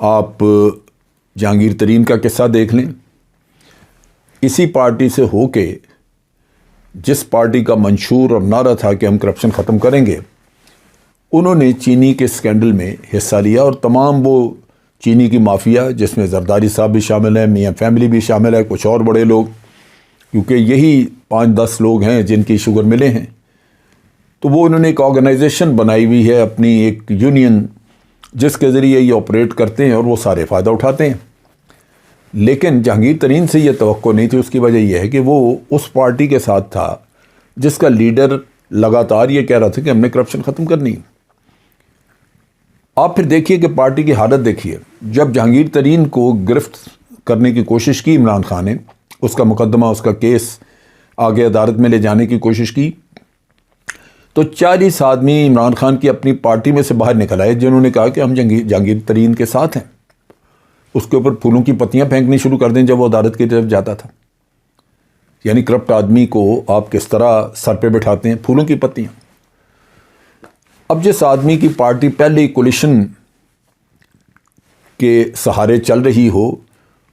آپ جہانگیر ترین کا قصہ دیکھ لیں. اسی پارٹی سے ہو کے جس پارٹی کا منشور اور نعرہ تھا کہ ہم کرپشن ختم کریں گے، انہوں نے چینی کے اسکینڈل میں حصہ لیا، اور تمام وہ چینی کی مافیا جس میں زرداری صاحب بھی شامل ہیں، میاں فیملی بھی شامل ہے، کچھ اور بڑے لوگ، کیونکہ یہی 5-10 لوگ ہیں جن کی شوگر ملے ہیں. تو وہ انہوں نے ایک آرگنائزیشن بنائی ہوئی ہے، اپنی ایک یونین، جس کے ذریعے یہ آپریٹ کرتے ہیں اور وہ سارے فائدہ اٹھاتے ہیں. لیکن جہانگیر ترین سے یہ توقع نہیں تھی. اس کی وجہ یہ ہے کہ وہ اس پارٹی کے ساتھ تھا جس کا لیڈر لگاتار یہ کہہ رہا تھا کہ ہم نے کرپشن ختم کرنی ہے. آپ پھر دیکھیے کہ پارٹی کی حالت دیکھیے. جب جہانگیر ترین کو گرفت کرنے کی کوشش کی عمران خان نے، اس کا مقدمہ، اس کا کیس آگے عدالت میں لے جانے کی کوشش کی، تو 40 آدمی عمران خان کی اپنی پارٹی میں سے باہر نکل آئے جنہوں نے کہا کہ ہم جہانگیر ترین کے ساتھ ہیں. اس کے اوپر پھولوں کی پتیاں پھینکنی شروع کر دیں جب وہ عدالت کی طرف جاتا تھا. یعنی کرپٹ آدمی کو آپ کس طرح سر پہ بٹھاتے ہیں، پھولوں کی پتیاں. اب جس آدمی کی پارٹی پہلے کولیشن کے سہارے چل رہی ہو،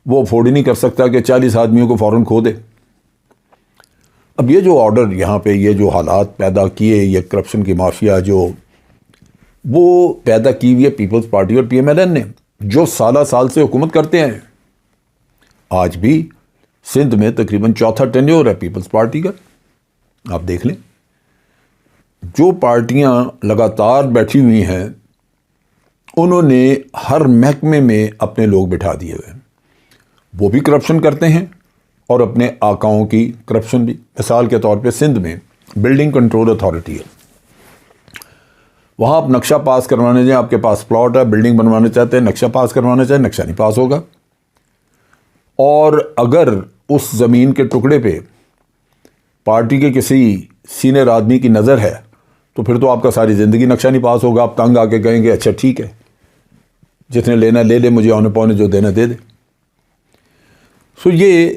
وہ افورڈ ہی نہیں کر سکتا کہ 40 آدمیوں کو فوراً کھو دے. اب یہ جو آرڈر یہاں پہ، یہ جو حالات پیدا کیے، یہ کرپشن کی مافیا جو وہ پیدا کی ہوئی ہے پیپلز پارٹی اور پی ایم ایل این نے، جو سالہ سال سے حکومت کرتے ہیں. آج بھی سندھ میں تقریباً 4تھا ٹینیور ہے پیپلز پارٹی کا. آپ دیکھ لیں، جو پارٹیاں لگاتار بیٹھی ہوئی ہیں انہوں نے ہر محکمے میں اپنے لوگ بٹھا دیے ہوئے ہیں. وہ بھی کرپشن کرتے ہیں اور اپنے آقاؤں کی کرپشن بھی. مثال کے طور پہ سندھ میں بلڈنگ کنٹرول اتھارٹی ہے. وہاں آپ نقشہ پاس کروانے جائیں، آپ کے پاس پلاٹ ہے، بلڈنگ بنوانا چاہتے ہیں، نقشہ پاس کروانا چاہیں، نقشہ نہیں پاس ہوگا. اور اگر اس زمین کے ٹکڑے پہ پارٹی کے کسی سینئر آدمی کی نظر ہے تو پھر تو آپ کا ساری زندگی نقشہ نہیں پاس ہوگا. آپ تنگ آ کے کہیں گے اچھا ٹھیک ہے، جتنے لینا لے لے، مجھے اونے پونے جو دینا دے دے. سو یہ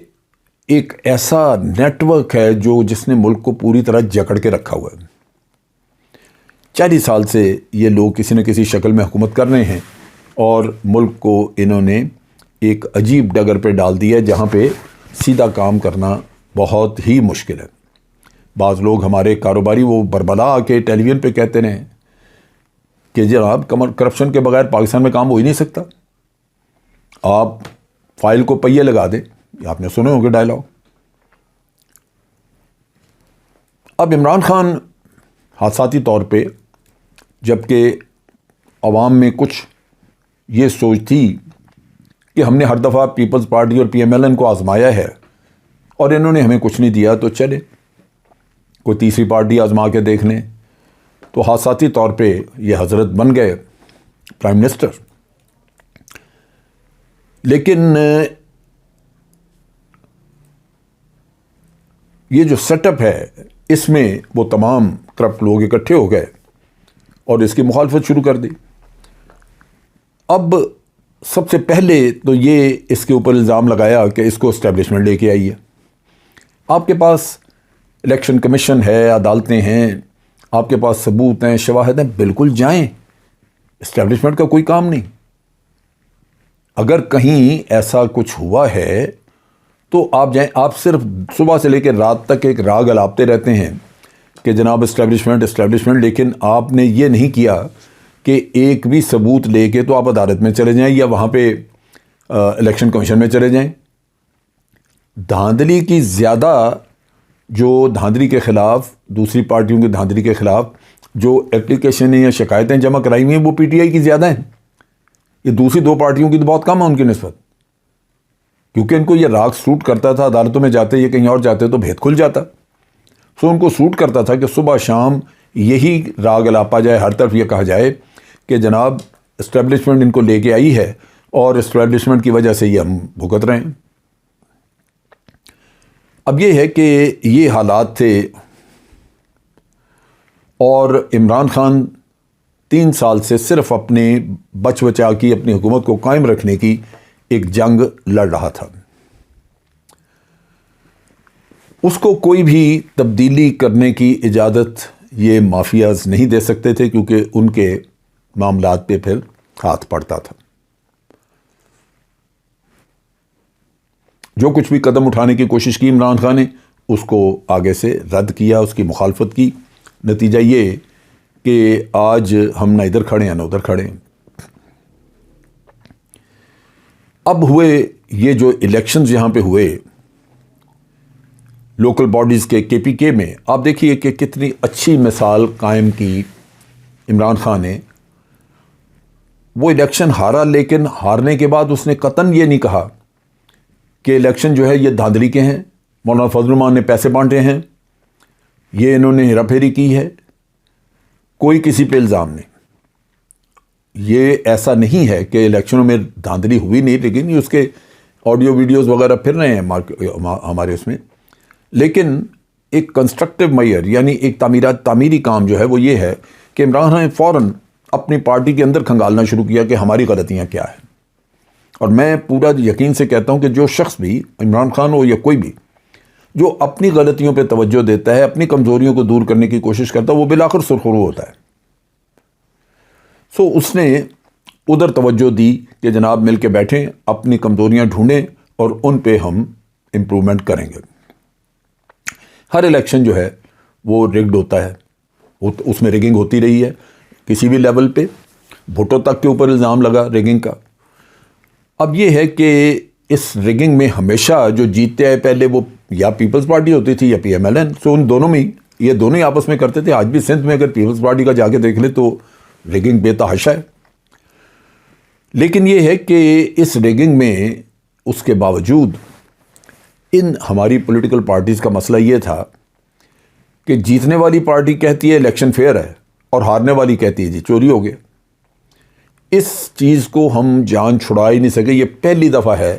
ایک ایسا نیٹ ورک ہے جس نے ملک کو پوری طرح جکڑ کے رکھا ہوا ہے. 40 سال سے یہ لوگ کسی نہ کسی شکل میں حکومت کر رہے ہیں اور ملک کو انہوں نے ایک عجیب ڈگر پہ ڈال دیا ہے جہاں پہ سیدھا کام کرنا بہت ہی مشکل ہے. بعض لوگ ہمارے کاروباری وہ بربلا آ کے ٹیلی ویژن پہ کہتے ہیں کہ جناب کرپشن کے بغیر پاکستان میں کام ہو ہی نہیں سکتا، آپ فائل کو پہیے لگا دیں. آپ نے سنے ہوں گے ڈائلاگ. اب عمران خان حادثاتی طور پہ، جبکہ عوام میں کچھ یہ سوچ تھی کہ ہم نے ہر دفعہ پیپلز پارٹی اور پی ایم ایل این کو آزمایا ہے اور انہوں نے ہمیں کچھ نہیں دیا، تو چلے کوئی تیسری پارٹی آزما کے دیکھ لیں. تو حادثاتی طور پہ یہ حضرت بن گئے پرائم منسٹر. لیکن یہ جو سیٹ اپ ہے اس میں وہ تمام کرپٹ لوگ اکٹھے ہو گئے اور اس کی مخالفت شروع کر دی. اب سب سے پہلے تو یہ اس کے اوپر الزام لگایا کہ اس کو اسٹیبلشمنٹ لے کے آئی ہے. آپ کے پاس الیکشن کمیشن ہے، عدالتیں ہیں، آپ کے پاس ثبوت ہیں، شواہد ہیں، بالکل جائیں. اسٹیبلشمنٹ کا کوئی کام نہیں. اگر کہیں ایسا کچھ ہوا ہے تو آپ جائیں. آپ صرف صبح سے لے کے رات تک ایک راگ الاپتے رہتے ہیں کہ جناب اسٹیبلشمنٹ، لیکن آپ نے یہ نہیں کیا کہ ایک بھی ثبوت لے کے تو آپ عدالت میں چلے جائیں یا وہاں پہ الیکشن کمیشن میں چلے جائیں. دھاندلی کی زیادہ، جو دھاندلی کے خلاف، دوسری پارٹیوں کی دھاندلی کے خلاف جو اپلیکیشنیں یا شکایتیں جمع کرائی ہوئی ہیں وہ پی ٹی آئی کی زیادہ ہیں. یہ دوسری دو پارٹیوں کی تو بہت کم ہے ان کی نسبت، کیونکہ ان کو یہ راگ سوٹ کرتا تھا. عدالتوں میں جاتے یا کہیں اور جاتے تو بھید کھل جاتا. سو ان کو سوٹ کرتا تھا کہ صبح شام یہی راگ الاپا جائے، ہر طرف یہ کہا جائے کہ جناب اسٹیبلشمنٹ ان کو لے کے آئی ہے اور اسٹیبلشمنٹ کی وجہ سے یہ ہم بھگت رہے ہیں. اب یہ ہے کہ یہ حالات تھے اور عمران خان 3 سال سے صرف اپنے بچ بچا کی اپنی حکومت کو قائم رکھنے کی ایک جنگ لڑ رہا تھا. اس کو کوئی بھی تبدیلی کرنے کی اجازت یہ مافیاز نہیں دے سکتے تھے کیونکہ ان کے معاملات پہ پھر ہاتھ پڑتا تھا. جو کچھ بھی قدم اٹھانے کی کوشش کی عمران خان نے اس کو آگے سے رد کیا، اس کی مخالفت کی۔ نتیجہ یہ کہ آج ہم نہ ادھر کھڑے ہیں نہ ادھر کھڑے ہیں۔ اب ہوئے یہ جو الیکشنز یہاں پہ ہوئے لوکل باڈیز کے KPK میں، آپ دیکھیے کہ کتنی اچھی مثال قائم کی عمران خان نے۔ وہ الیکشن ہارا، لیکن ہارنے کے بعد اس نے قطعاً یہ نہیں کہا کہ الیکشن جو ہے یہ دھاندلی کے ہیں، مولانا فضل الرحمان نے پیسے بانٹے ہیں، یہ انہوں نے ہیرا پھیری کی ہے۔ کوئی کسی پہ الزام نہیں۔ یہ ایسا نہیں ہے کہ الیکشنوں میں دھاندلی ہوئی نہیں، لیکن اس کے آڈیو ویڈیوز وغیرہ پھر رہے ہیں ہمارے اس میں۔ لیکن ایک کنسٹرکٹیو میئر، یعنی ایک تعمیری کام جو ہے وہ یہ ہے کہ عمران خان نے فوراً اپنی پارٹی کے اندر کھنگالنا شروع کیا کہ ہماری غلطیاں کیا ہیں۔ اور میں پورا یقین سے کہتا ہوں کہ جو شخص بھی، عمران خان ہو یا کوئی بھی، جو اپنی غلطیوں پہ توجہ دیتا ہے، اپنی کمزوریوں کو دور کرنے کی کوشش کرتا ہے، وہ بالآخر سرخرو ہوتا ہے۔ سو اس نے ادھر توجہ دی کہ جناب مل کے بیٹھیں، اپنی کمزوریاں ڈھونڈیں اور ان پہ ہم امپرومنٹ کریں گے۔ ہر الیکشن جو ہے وہ ریگڈ ہوتا ہے، اس میں ریگنگ ہوتی رہی ہے کسی بھی لیول پہ۔ بھٹو تک کے اوپر الزام لگا ریگنگ کا۔ اب یہ ہے کہ اس ریگنگ میں ہمیشہ جو جیتتے آئے پہلے وہ یا پیپلز پارٹی ہوتی تھی یا PMLN، سو ان دونوں میں یہ دونوں ہی آپس میں کرتے تھے۔ آج بھی سندھ میں اگر پیپلز پارٹی کا جا کے دیکھ لے تو ریگنگ بے تحاشا ہے۔ لیکن یہ ہے کہ اس ریگنگ میں اس کے باوجود ان ہماری پولیٹیکل پارٹیز کا مسئلہ یہ تھا کہ جیتنے والی پارٹی کہتی ہے الیکشن فیئر ہے اور ہارنے والی کہتی ہے جی چوری ہو گیا۔ اس چیز کو ہم جان چھڑا ہی نہیں سکے۔ یہ پہلی دفعہ ہے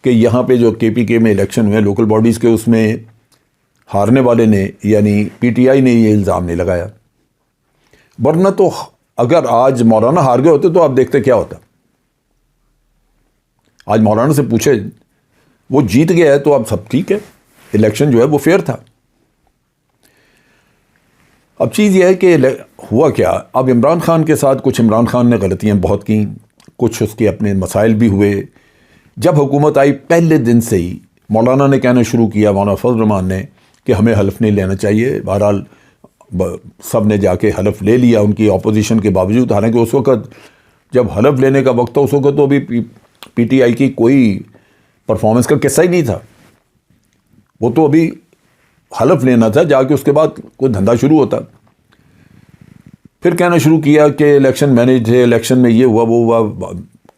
کہ یہاں پہ جو KPK میں الیکشن ہوئے لوکل باڈیز کے، اس میں ہارنے والے نے یعنی PTI نے یہ الزام نہیں لگایا۔ ورنہ تو اگر آج مولانا ہار گئے ہوتے تو آپ دیکھتے کیا ہوتا۔ آج مولانا سے پوچھے، وہ جیت گیا ہے تو اب سب ٹھیک ہے، الیکشن جو ہے وہ فیئر تھا۔ اب چیز یہ ہے کہ ہوا کیا، اب عمران خان کے ساتھ کچھ عمران خان نے غلطیاں بہت کیں، کچھ اس کے اپنے مسائل بھی ہوئے۔ جب حکومت آئی پہلے دن سے ہی مولانا نے کہنا شروع کیا، مولانا فضل الرحمان نے، کہ ہمیں حلف نہیں لینا چاہیے۔ بہرحال سب نے جا کے حلف لے لیا ان کی اپوزیشن کے باوجود، حالانکہ اس وقت جب حلف لینے کا وقت تھا اس وقت تو ابھی PTI کی کوئی پرفارمنس کا قصہ ہی نہیں تھا۔ وہ تو ابھی حلف لینا تھا، جا کے اس کے بعد کوئی دھندا شروع ہوتا۔ پھر کہنا شروع کیا کہ الیکشن مینیج ہے، الیکشن میں یہ ہوا وہ ہوا،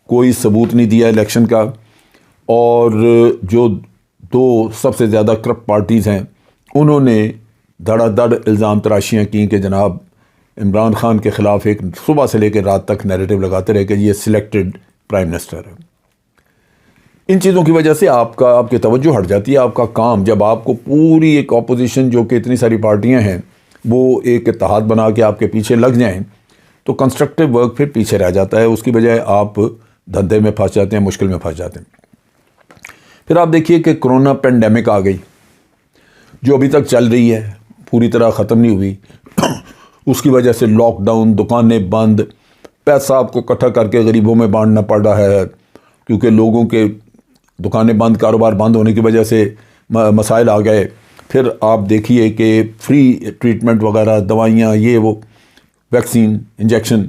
کوئی ثبوت نہیں دیا الیکشن کا۔ اور جو دو سب سے زیادہ کرپٹ پارٹیز ہیں انہوں نے دھڑا دھڑ الزام تراشیاں کی کہ جناب عمران خان کے خلاف ایک صبح سے لے کے رات تک نیریٹو لگاتے رہے کہ یہ سلیکٹڈ پرائم منسٹر ہے۔ ان چیزوں کی وجہ سے آپ کی توجہ ہٹ جاتی ہے۔ آپ کا کام، جب آپ کو پوری ایک اپوزیشن جو کہ اتنی ساری پارٹیاں ہیں وہ ایک اتحاد بنا کے آپ کے پیچھے لگ جائیں تو کنسٹرکٹیو ورک پھر پیچھے رہ جاتا ہے، اس کی بجائے آپ دھندے میں پھنس جاتے ہیں، مشکل میں پھنس جاتے ہیں۔ پھر آپ دیکھیے کہ کرونا پینڈیمک آ گئی جو ابھی تک چل رہی ہے، پوری طرح ختم نہیں ہوئی۔ اس کی وجہ سے لاک ڈاؤن، دکانیں بند، پیسہ آپ کو اکٹھا کر کے غریبوں میں بانٹنا پڑ رہا ہے، کیونکہ لوگوں کے دکانیں بند، کاروبار بند ہونے کی وجہ سے مسائل آ گئے۔ پھر آپ دیکھیے کہ فری ٹریٹمنٹ وغیرہ، دوائیاں، یہ وہ، ویکسین، انجیکشن،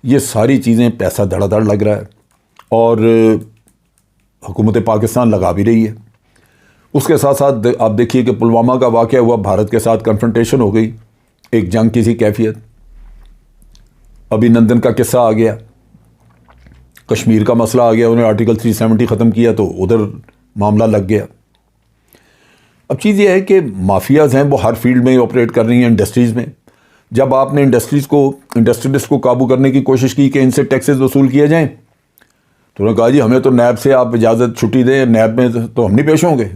یہ ساری چیزیں پیسہ دھڑا دھڑ لگ رہا ہے اور حکومت پاکستان لگا بھی رہی ہے۔ اس کے ساتھ ساتھ آپ دیکھیے کہ پلوامہ کا واقعہ ہوا، بھارت کے ساتھ کنفرنٹیشن ہو گئی، ایک جنگ کی سی کیفیت۔ ابھی نندن کا قصہ آ گیا، کشمیر کا مسئلہ آ گیا، انہیں آرٹیکل 370 ختم کیا تو ادھر معاملہ لگ گیا۔ اب چیز یہ ہے کہ مافیاز ہیں وہ ہر فیلڈ میں آپریٹ کر رہی ہیں، انڈسٹریز میں۔ جب آپ نے انڈسٹریلسٹ کو قابو کرنے کی کوشش کی کہ ان سے ٹیکسز وصول کیے جائیں تو انہوں نے کہا جی ہمیں تو نیب سے آپ اجازت چھٹی دیں، نیب میں تو ہم نہیں پیش ہوں گے۔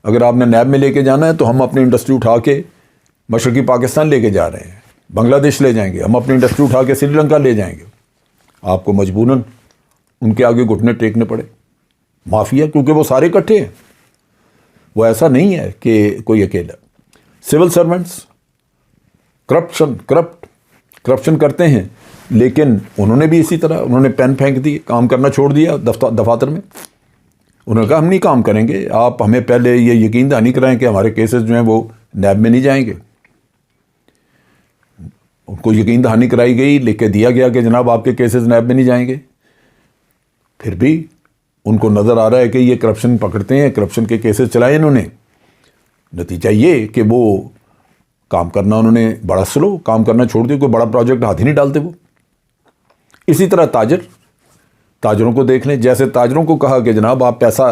اگر آپ نے نیب میں لے کے جانا ہے تو ہم اپنی انڈسٹری اٹھا کے مشرقی پاکستان لے کے جا رہے ہیں، بنگلہ دیش لے جائیں گے، ہم اپنی انڈسٹری اٹھا کے سری لنکا لے جائیں گے۔ آپ کو مجبوراً ان کے آگے گھٹنے ٹیکنے پڑے۔ مافیا، کیونکہ وہ سارے اکٹھے ہیں، وہ ایسا نہیں ہے کہ کوئی اکیلا۔ سول سرونٹس کرپشن کرتے ہیں، لیکن انہوں نے بھی اسی طرح انہوں نے پین پھینک دی، کام کرنا چھوڑ دیا دفاتر میں۔ انہوں نے کہا ہم نہیں کام کریں گے، آپ ہمیں پہلے یہ یقین دہانی کرائیں کہ ہمارے کیسز جو ہیں وہ نیب میں نہیں جائیں گے۔ ان کو یقین دہانی کرائی گئی، لکھ کے دیا گیا کہ جناب آپ کے کیسز نیب میں نہیں جائیں گے، پھر بھی ان کو نظر آ رہا ہے کہ یہ کرپشن پکڑتے ہیں، کرپشن کے کیسز چلائے انہوں نے۔ نتیجہ یہ کہ وہ کام کرنا انہوں نے بڑا سلو، کام کرنا چھوڑ دیا، کوئی بڑا پروجیکٹ ہاتھ ہی نہیں ڈالتے وہ۔ اسی طرح تاجروں کو دیکھ لیں، جیسے تاجروں کو کہا کہ جناب آپ پیسہ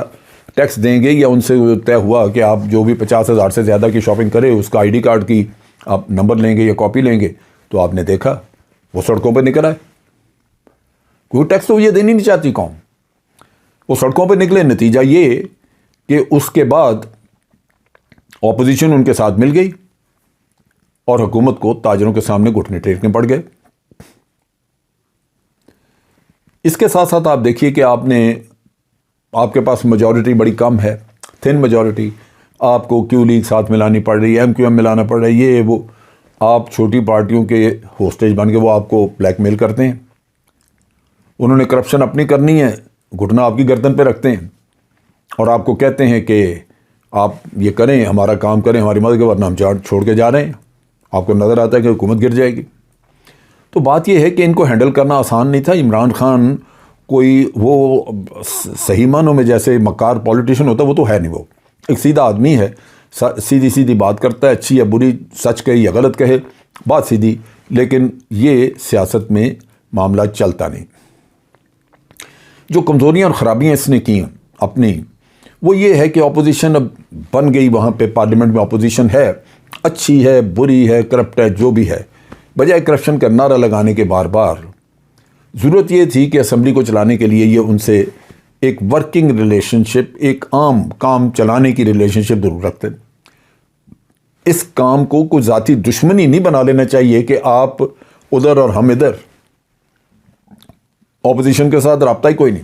ٹیکس دیں گے، یا ان سے طے ہوا کہ آپ جو بھی 50,000 سے زیادہ کی شاپنگ کرے اس کا ID کارڈ کی آپ نمبر لیں گے یا کاپی لیں گے، تو آپ نے دیکھا وہ سڑکوں پہ نکل آئے۔ کوئی ٹیکس تو یہ دینی نہیں چاہتی قوم، وہ سڑکوں پہ نکلے۔ نتیجہ یہ کہ اس کے بعد اپوزیشن ان کے ساتھ مل گئی اور حکومت کو تاجروں کے سامنے گھٹنے ٹیکنے پڑ گئے۔ اس کے ساتھ ساتھ آپ دیکھیے کہ آپ کے پاس میجورٹی بڑی کم ہے، تھن میجورٹی، آپ کو کیو لیگ ساتھ ملانی پڑ رہی ہے، MQM ملانا پڑ رہا ہے، یہ وہ، آپ چھوٹی پارٹیوں کے ہوسٹیج بن کے وہ آپ کو بلیک میل کرتے ہیں۔ انہوں نے کرپشن اپنی کرنی ہے، گھٹنا آپ کی گردن پہ رکھتے ہیں اور آپ کو کہتے ہیں کہ آپ یہ کریں، ہمارا کام کریں، ہماری مدد کے، ورنہ ہم چھوڑ کے جا رہے ہیں۔ آپ کو نظر آتا ہے کہ حکومت گر جائے گی۔ تو بات یہ ہے کہ ان کو ہینڈل کرنا آسان نہیں تھا۔ عمران خان کوئی وہ صحیح معنوں میں جیسے مکار پولیٹیشین ہوتا ہے وہ تو ہے نہیں، وہ ایک سیدھا آدمی ہے، سیدھی بات کرتا ہے، اچھی یا بری، سچ کہے یا غلط کہے، بات سیدھی، لیکن یہ سیاست میں معاملہ چلتا نہیں۔ جو کمزوریاں اور خرابیاں اس نے کی اپنی، وہ یہ ہے کہ اپوزیشن اب بن گئی، وہاں پہ پارلیمنٹ میں اپوزیشن ہے، اچھی ہے، بری ہے، کرپٹ ہے، جو بھی ہے، بجائے کرپشن کا نعرہ لگانے کے بار بار، ضرورت یہ تھی کہ اسمبلی کو چلانے کے لیے یہ ان سے ایک ورکنگ ریلیشن شپ، ایک عام کام چلانے کی ریلیشن شپ ضرور رکھتے۔ اس کام کو کوئی ذاتی دشمنی نہیں بنا لینا چاہیے کہ آپ ادھر اور ہم ادھر، اپوزیشن کے ساتھ رابطہ ہی کوئی نہیں۔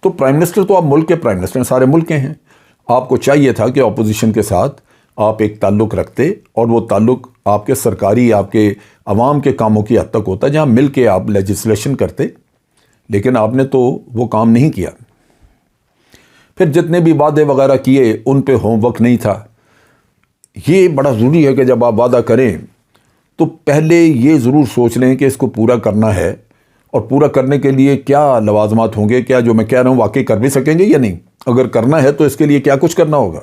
تو پرائم منسٹر تو آپ ملک کے پرائم منسٹر سارے ملک کے ہیں، آپ کو چاہیے تھا کہ اپوزیشن کے ساتھ آپ ایک تعلق رکھتے، اور وہ تعلق آپ کے سرکاری، آپ کے عوام کے کاموں کی حد تک ہوتا جہاں مل کے آپ لیجسلیشن کرتے، لیکن آپ نے تو وہ کام نہیں کیا۔ پھر جتنے بھی وعدے وغیرہ کیے ان پہ ہوم ورک نہیں تھا۔ یہ بڑا ضروری ہے کہ جب آپ وعدہ کریں تو پہلے یہ ضرور سوچ لیں کہ اس کو پورا کرنا ہے، اور پورا کرنے کے لیے کیا لوازمات ہوں گے، کیا جو میں کہہ رہا ہوں واقعی کر بھی سکیں گے یا نہیں، اگر کرنا ہے تو اس کے لیے کیا کچھ کرنا ہوگا۔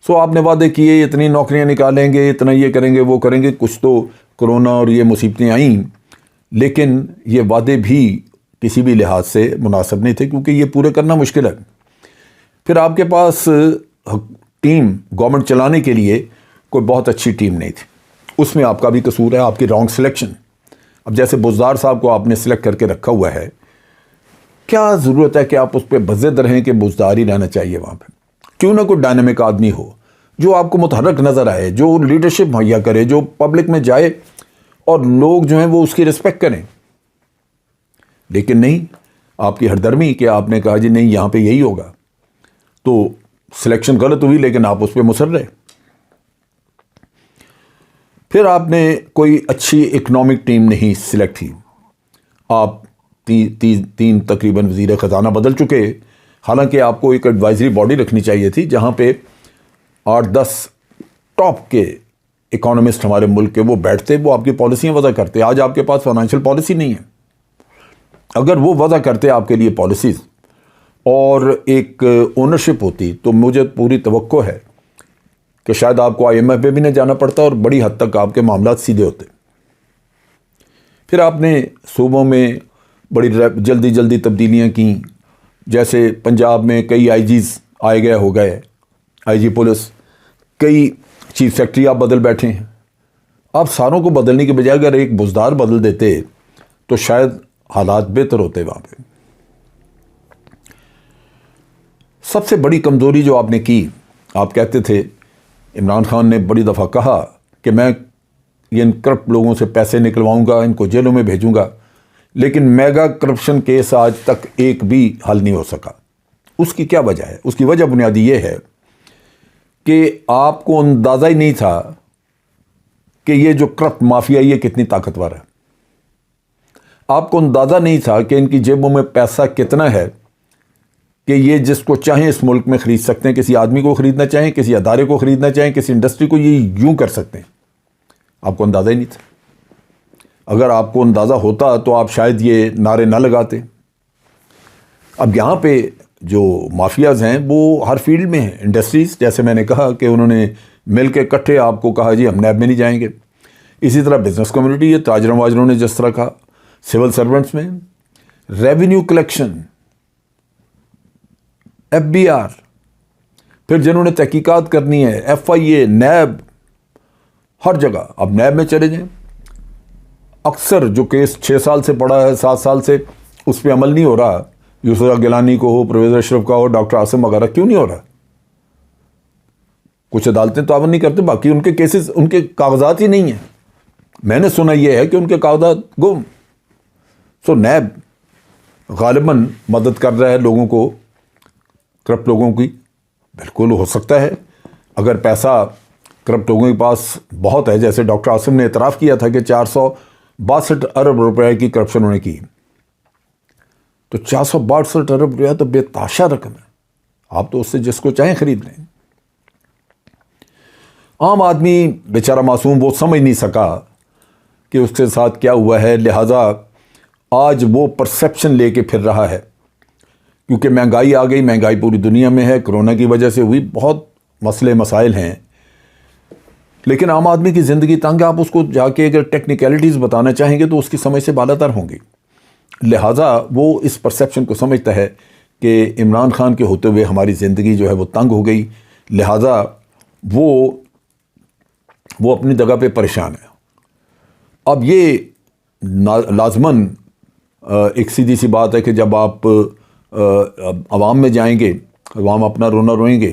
آپ نے وعدے کیے، اتنی نوکریاں نکالیں گے، اتنا یہ کریں گے، وہ کریں گے، کچھ تو کرونا اور یہ مصیبتیں آئیں، لیکن یہ وعدے بھی کسی بھی لحاظ سے مناسب نہیں تھے، کیونکہ یہ پورے کرنا مشکل ہے۔ پھر آپ کے پاس ٹیم گورنمنٹ چلانے کے لیے کوئی بہت اچھی ٹیم نہیں تھی، اس میں آپ کا بھی قصور ہے، آپ کی رانگ سلیکشن۔ اب جیسے بزدار صاحب کو آپ نے سلیکٹ کر کے رکھا ہوا ہے، کیا ضرورت ہے کہ آپ اس پہ بضد رہیں کہ بزدار ہی رہنا چاہیے وہاں پہ؟ کیوں نہ کوئی ڈائنامک آدمی ہو جو آپ کو متحرک نظر آئے، جو لیڈرشپ مہیا کرے، جو پبلک میں جائے اور لوگ جو ہیں وہ اس کی رسپیکٹ کریں۔ لیکن نہیں، آپ کی ہردرمی کہ آپ نے کہا جی نہیں یہاں پہ یہی ہوگا، تو سلیکشن غلط ہوئی، لیکن آپ اس پہ مصر رہے۔ پھر آپ نے کوئی اچھی اکنامک ٹیم نہیں سلیکٹ کی، آپ تین تقریباً وزیر خزانہ بدل چکے، حالانکہ آپ کو ایک ایڈوائزری باڈی رکھنی چاہیے تھی جہاں پہ 8-10 ٹاپ کے اکانومسٹ ہمارے ملک کے وہ بیٹھتے، وہ آپ کی پالیسیاں وضع کرتے۔ آج آپ کے پاس فائنینشیل پالیسی نہیں ہے، اگر وہ وضع کرتے آپ کے لیے پالیسیز اور ایک اونرشپ ہوتی تو مجھے پوری توقع ہے کہ شاید آپ کو IMF پہ بھی نہ جانا پڑتا اور بڑی حد تک آپ کے معاملات سیدھے ہوتے۔ پھر آپ نے صوبوں میں بڑی جلدی تبدیلیاں کیں، جیسے پنجاب میں کئی IGs آئے گئے ہو گئے، IG پولیس، کئی چیف سیکرٹری آپ بدل بیٹھے ہیں۔ آپ ساروں کو بدلنے کے بجائے اگر ایک بزدار بدل دیتے تو شاید حالات بہتر ہوتے وہاں پہ۔ سب سے بڑی کمزوری جو آپ نے کی، آپ کہتے تھے، عمران خان نے بڑی دفعہ کہا کہ میں ان کرپٹ لوگوں سے پیسے نکلواؤں گا، ان کو جیلوں میں بھیجوں گا، لیکن میگا کرپشن کیس آج تک ایک بھی حل نہیں ہو سکا۔ اس کی کیا وجہ ہے؟ اس کی وجہ بنیادی یہ ہے کہ آپ کو اندازہ ہی نہیں تھا کہ یہ جو کرپٹ مافیا یہ کتنی طاقتور ہے۔ آپ کو اندازہ نہیں تھا کہ ان کی جیبوں میں پیسہ کتنا ہے کہ یہ جس کو چاہیں اس ملک میں خرید سکتے ہیں، کسی آدمی کو خریدنا چاہیں، کسی ادارے کو خریدنا چاہیں، کسی انڈسٹری کو، یہ یوں کر سکتے ہیں. آپ کو اندازہ ہی نہیں تھا. اگر آپ کو اندازہ ہوتا تو آپ شاید یہ نعرے نہ لگاتے. اب یہاں پہ جو مافیاز ہیں وہ ہر فیلڈ میں ہیں. انڈسٹریز، جیسے میں نے کہا کہ انہوں نے مل کے اکٹھے آپ کو کہا جی ہم نیب میں نہیں جائیں گے. اسی طرح بزنس کمیونٹی ہے، تاجروں واجروں نے جس طرح کہا، سول سرونٹس میں، revenue collection, F B R, پھر جنہوں نے تحقیقات کرنی ہے، ایف آئی اے، نیب، ہر جگہ. اب نیب میں چلے جائیں، اکثر جو کیس 6 سال سے پڑا ہے، 7 سال سے، اس پہ عمل نہیں ہو رہا. یوسف گیلانی کو ہو، پرویز اشرف کا ہو، ڈاکٹر عاصم وغیرہ، کیوں نہیں ہو رہا؟ کچھ عدالتیں تعاون نہیں کرتے، باقی ان کے کیسز، ان کے کاغذات ہی نہیں ہیں. میں نے سنا یہ ہے کہ ان کے کاغذات گم. سو نیب غالباً مدد کر رہا ہے لوگوں کو، کرپٹ لوگوں کی. بالکل ہو سکتا ہے اگر پیسہ کرپٹ لوگوں کے پاس بہت ہے، جیسے ڈاکٹر عاصم نے اعتراف کیا تھا کہ 462 ارب روپے کی کرپشن انہوں نے کی، تو 462 ارب روپیہ تو بے تحاشا رقم ہے. آپ تو اس سے جس کو چاہیں خرید لیں. عام آدمی بیچارہ معصوم، وہ سمجھ نہیں سکا کہ اس کے ساتھ کیا ہوا ہے، لہٰذا آج وہ پرسیپشن لے کے پھر رہا ہے. کیونکہ مہنگائی آ گئی، مہنگائی پوری دنیا میں ہے، کرونا کی وجہ سے ہوئی، بہت مسئلے مسائل ہیں. لیکن عام آدمی کی زندگی تنگ ہے. آپ اس کو جا کے اگر ٹیکنیکلٹیز بتانا چاہیں گے تو اس کی سمجھ سے بالا تر ہوں گی. لہٰذا وہ اس پرسیپشن کو سمجھتا ہے کہ عمران خان کے ہوتے ہوئے ہماری زندگی جو ہے وہ تنگ ہو گئی، لہٰذا وہ اپنی جگہ پہ پریشان ہے. اب یہ لازماً ایک سیدھی سی بات ہے کہ جب آپ عوام میں جائیں گے، عوام اپنا رونا روئیں گے،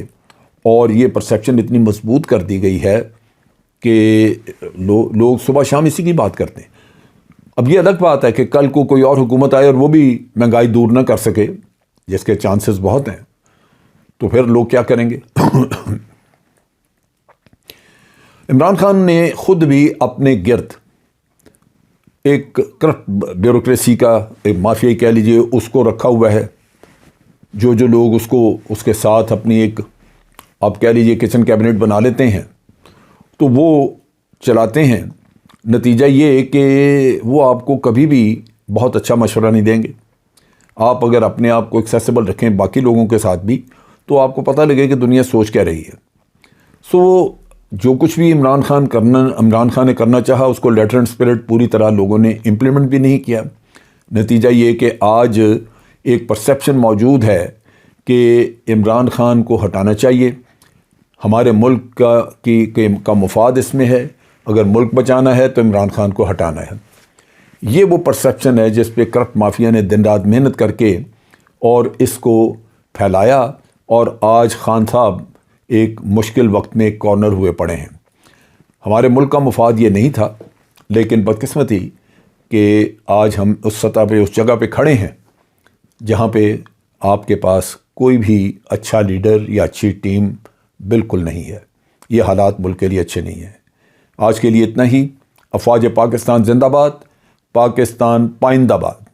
اور یہ پرسیپشن اتنی مضبوط کر دی گئی ہے کہ لوگ صبح شام اسی کی بات کرتے ہیں. اب یہ الگ بات ہے کہ کل کو کوئی اور حکومت آئے اور وہ بھی مہنگائی دور نہ کر سکے، جس کے چانسز بہت ہیں، تو پھر لوگ کیا کریں گے؟ عمران خان نے خود بھی اپنے گرد ایک کرپٹ بیوروکریسی کا، ایک مافیائی کہہ لیجیے، اس کو رکھا ہوا ہے. جو لوگ اس کے ساتھ اپنی ایک، آپ کہہ لیجیے کچن کیبنٹ بنا لیتے ہیں، تو وہ چلاتے ہیں. نتیجہ یہ کہ وہ آپ کو کبھی بھی بہت اچھا مشورہ نہیں دیں گے. آپ اگر اپنے آپ کو ایکسیسیبل رکھیں باقی لوگوں کے ساتھ بھی، تو آپ کو پتہ لگے کہ دنیا سوچ کیا رہی ہے. سو جو کچھ بھی عمران خان نے کرنا چاہا، اس کو لیٹر اینڈ اسپرٹ پوری طرح لوگوں نے امپلیمنٹ بھی نہیں کیا. نتیجہ یہ کہ آج ایک پرسیپشن موجود ہے کہ عمران خان کو ہٹانا چاہیے. ہمارے ملک کا مفاد اس میں ہے. اگر ملک بچانا ہے تو عمران خان کو ہٹانا ہے. یہ وہ پرسیپشن ہے جس پہ کرپٹ مافیا نے دن رات محنت کر کے اور اس کو پھیلایا، اور آج خان صاحب ایک مشکل وقت میں ایک کارنر ہوئے پڑے ہیں. ہمارے ملک کا مفاد یہ نہیں تھا، لیکن بدقسمتی کہ آج ہم اس سطح پہ، اس جگہ پہ کھڑے ہیں جہاں پہ آپ کے پاس کوئی بھی اچھا لیڈر یا اچھی ٹیم بالکل نہیں ہے. یہ حالات ملک کے لیے اچھے نہیں ہیں. آج کے لیے اتنا ہی. افواج پاکستان زندہ باد، پاکستان پائندہ باد.